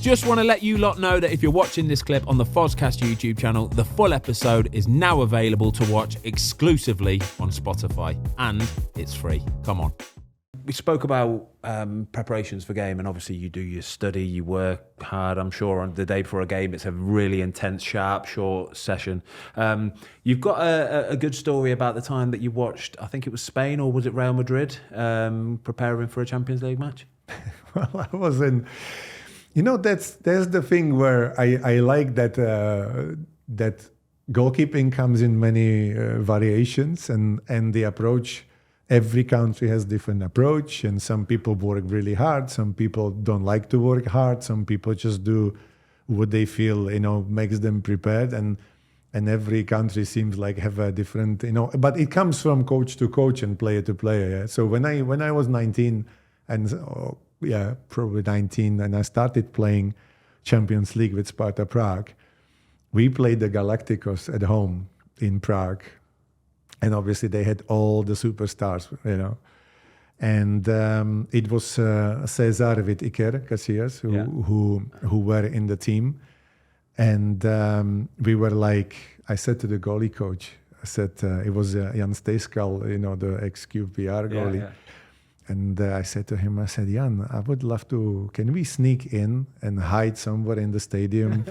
Just want to let you lot know that if you're watching this clip on the Fozcast YouTube channel, the full episode is now available to watch exclusively on Spotify, and it's free. Come on. We spoke about preparations for game, and obviously you do your study, you work hard. I'm sure on the day before a game, it's a really intense, sharp, short session. You've got a good story about the time that you watched, I think it was Spain, or was it Real Madrid, preparing for a Champions League match? Well, I was in, that's the thing where I like that that goalkeeping comes in many variations, and the approach. Every country has different approach, and some people work really hard. Some people don't like to work hard. Some people just do what they feel, makes them prepared. And every country seems like have a different, But it comes from coach to coach and player to player. Yeah? So when I was 19, probably 19, and I started playing Champions League with Sparta Prague, we played the Galacticos at home in Prague. And obviously they had all the superstars, And it was Cesar with Iker Casillas who were in the team. And we were like, I said to the goalie coach, I said, it was Jan Stejskal, the ex-QPR goalie. Yeah. And I said to him, Jan, I would love to, can we sneak in and hide somewhere in the stadium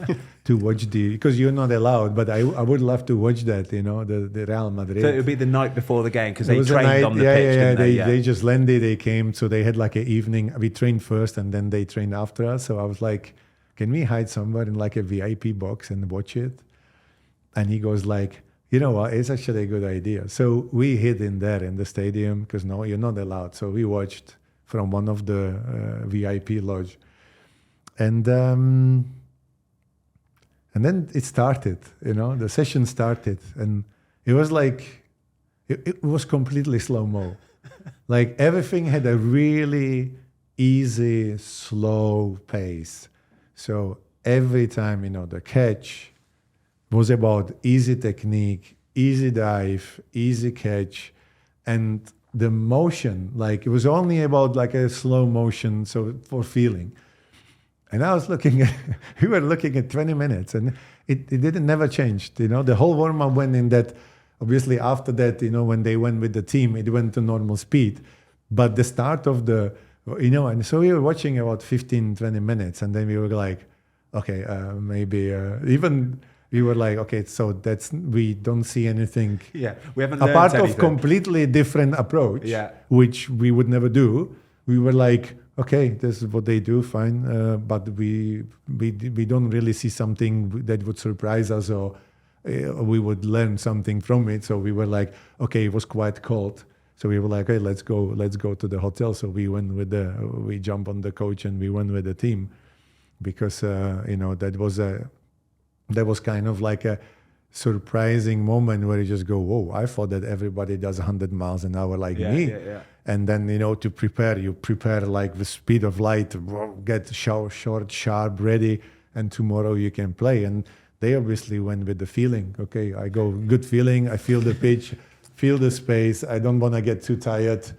to watch because you're not allowed, but I would love to watch that, the Real Madrid. So it would be the night before the game, because they trained on the pitch, they just landed, they came, so they had like an evening, we trained first and then they trained after us. So I was like, can we hide somewhere in like a VIP box and watch it? And he goes like, you know what, it's actually a good idea. So we hid in there in the stadium because no, you're not allowed. So we watched from one of the VIP lodge. And then it started, the session started. And it was like, it was completely slow-mo. Like everything had a really easy, slow pace. So every time, the catch, was about easy technique, easy dive, easy catch, and the motion, like it was only about like a slow motion, so for feeling. And I was we were looking at 20 minutes, and it didn't never changed. The whole warm-up went in that. Obviously, after that, when they went with the team, it went to normal speed. But the start of and so we were watching about 15, 20 minutes, and then we were like, okay, maybe even. We were like, okay, so we don't see anything. Yeah, we haven't apart learned of completely different approach, which we would never do. We were like, okay, this is what they do, fine, but we don't really see something that would surprise us or we would learn something from it. So we were like, okay, it was quite cold, so we were like, hey, let's go to the hotel. So we went we jumped on the coach and we went with the team because that was kind of like a surprising moment where you just go, whoa, I thought that everybody does 100 miles an hour like me. Yeah. And then, to prepare, you prepare like the speed of light, get short, sharp, ready, and tomorrow you can play. And they obviously went with the feeling. Okay, I go, good feeling, I feel the pitch, feel the space, I don't want to get too tired.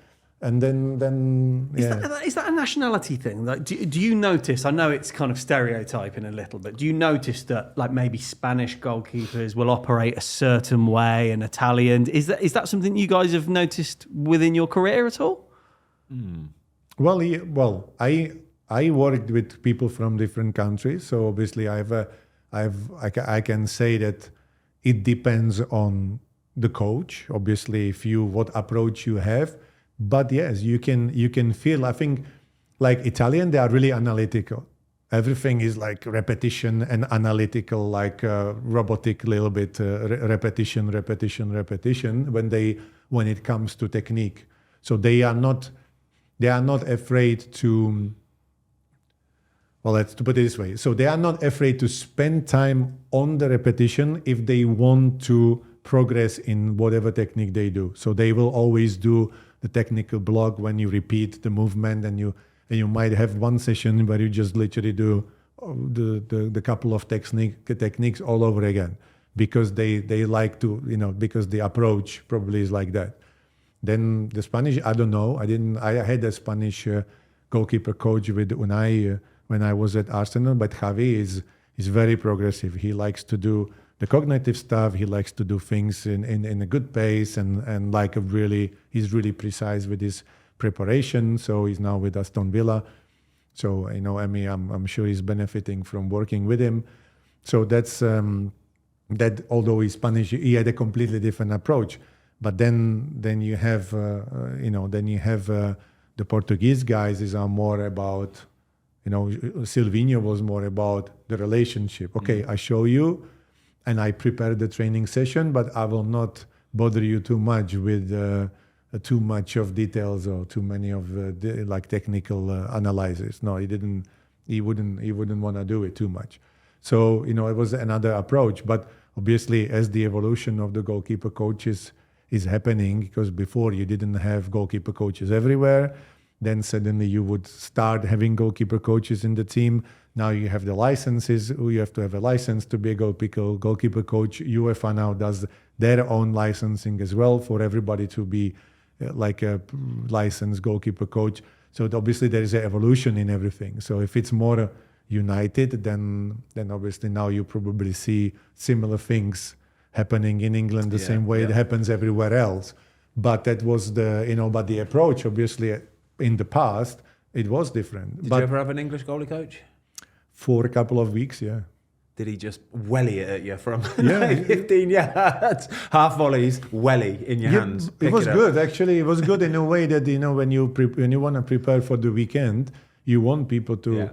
And then yeah. Is that a nationality thing? Like, do you notice, I know it's kind of stereotyping a little, but do you notice that like maybe Spanish goalkeepers will operate a certain way and Italian? Is that something you guys have noticed within your career at all? Well, I worked with people from different countries, so obviously I can say that it depends on the coach. Obviously, what approach you have. But yes, you can feel, I think, like Italian, they are really analytical. Everything is like repetition and analytical, like robotic little bit, repetition when it comes to technique. So they are not afraid to, well, let's put it this way. So they are not afraid to spend time on the repetition if they want to progress in whatever technique they do. So they will always do the technical block when you repeat the movement, and you might have one session where you just literally do the couple of techniques all over again, because they like to, because the approach probably is like that. Then the Spanish, I don't know. I had a Spanish goalkeeper coach with Unai when I was at Arsenal. But Javi is very progressive. He likes to do the cognitive stuff. He likes to do things in a good pace and like he's really precise with his preparation. So he's now with Aston Villa. So I'm sure he's benefiting from working with him. So that's that. Although he's Spanish, he had a completely different approach. But then you have the Portuguese guys are more about, Silvinho was more about the relationship. Okay, I show you, and I prepare the training session, but I will not bother you too much with too much of details or too many of technical analysis. No, he didn't. He wouldn't want to do it too much. So it was another approach. But obviously, as the evolution of the goalkeeper coaches is happening, because before you didn't have goalkeeper coaches everywhere, then suddenly you would start having goalkeeper coaches in the team. Now you have the licenses. You have to have a license to be a goalkeeper coach. UEFA now does their own licensing as well for everybody to be like a licensed goalkeeper coach. So obviously there is an evolution in everything. So if it's more united, then obviously now you probably see similar things happening in England the same way it happens everywhere else. But that was but the approach, obviously, in the past, it was different. Did you ever have an English goalie coach? For a couple of weeks, yeah. Did he just welly it at you from 15 yards? Half volleys, welly in your hands. It was good, actually. It was good in a way that, when you want to prepare for the weekend, you want people to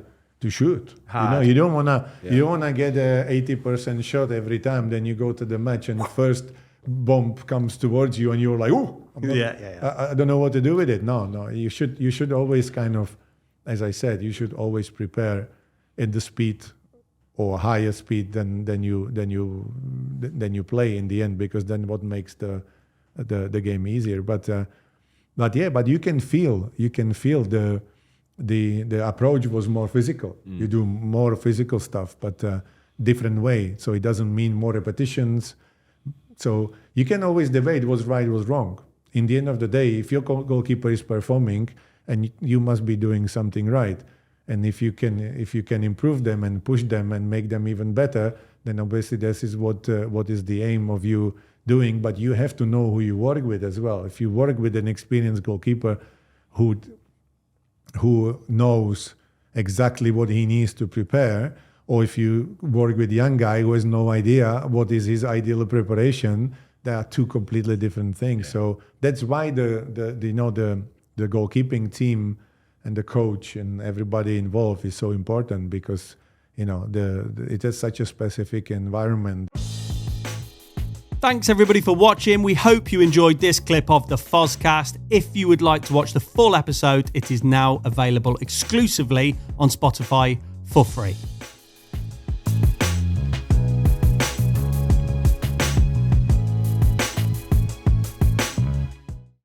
shoot. Hard. You don't want to get a 80% shot every time. Then you go to the match and the first bomb comes towards you and you're like, oh, I don't know what to do with it. No. You should always kind of, as I said, you should always prepare at the speed or higher speed than you play in the end, because then what makes the game easier. But you can feel the approach was more physical. You do more physical stuff, but different way. So it doesn't mean more repetitions. So you can always debate what's right, what's wrong. In the end of the day, if your goalkeeper is performing, and you must be doing something right. And if you can improve them and push them and make them even better, then obviously this is what is the aim of you doing. But you have to know who you work with as well. If you work with an experienced goalkeeper who knows exactly what he needs to prepare, or if you work with a young guy who has no idea what is his ideal preparation, they are two completely different things. Yeah. So that's why the goalkeeping team and the coach and everybody involved is so important, because it is such a specific environment. Thanks everybody for watching. We hope you enjoyed this clip of the Fozcast. If you would like to watch the full episode, it is now available exclusively on Spotify for free.